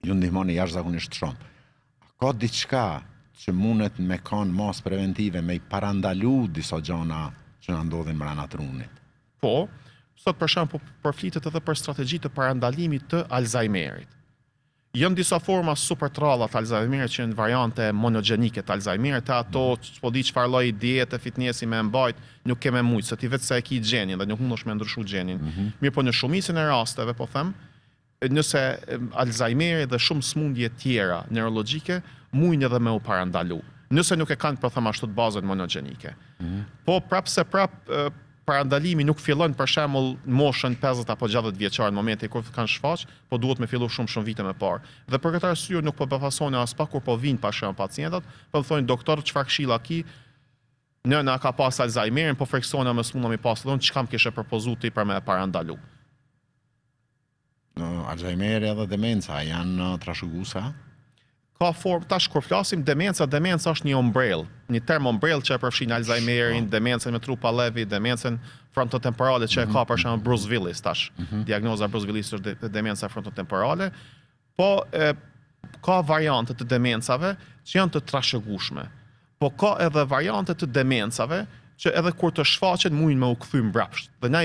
ju ndihmoni jashtëzakonisht shumë. Ka diçka që mundet me kanë mas preventive, me i parandalu disa gjana që na ndodhin brana trunit? Po, sot për shembull përflitet edhe për strategji të parandalimit të Alzheimerit. Janë disa forma super tralla të Alzheimerit që janë variante monogjenike të Alzheimerit, ato po di çfarë lloji diete, fitnessi me mbajt, nuk kemë mujt, se ti vetë se e ki gjenin dhe nuk mundesh me ndryshu gjenin. Mirë, po në shumicën e rasteve, po them, nëse Alzheimeri dhe shumë smundje tjera neurologjike mujnë edhe me u parandalu. Nëse nuk e kanë për them ashtu të bazën monogjenike. Po prapse parandalimi nuk fillon për shembull në moshën 50 apo 60 vjeçar në momentin kur kanë shfaq, po duhet me fillu shumë vite më parë. Dhe për këtë arsye nuk po befasoni as pak kur po vinë pa shembull pacientët, po më thonë doktor çfarë këshilla ki? Nëna ka pas Alzheimerin, po freksona më smundam i pas, thonë çka më kishe propozu ti për me parandalu. Alzheimeri edhe demenca janë trashëguesa? Ka formë, tash kur flasim demenca është një ombrell, një term ombrell që e përfshin Alzheimerin, demencën me trupa Lewy, demencën frontotemporale që e ka për shembull Bruce Willis tash. Diagnoza Bruce Willis është demenca frontotemporale, po ka variante të demencave që janë të trashëgueshme. Po ka edhe variante të demencave që edhe kur të shfaqen mujnë me u kthy mbrapsht. Dhe na i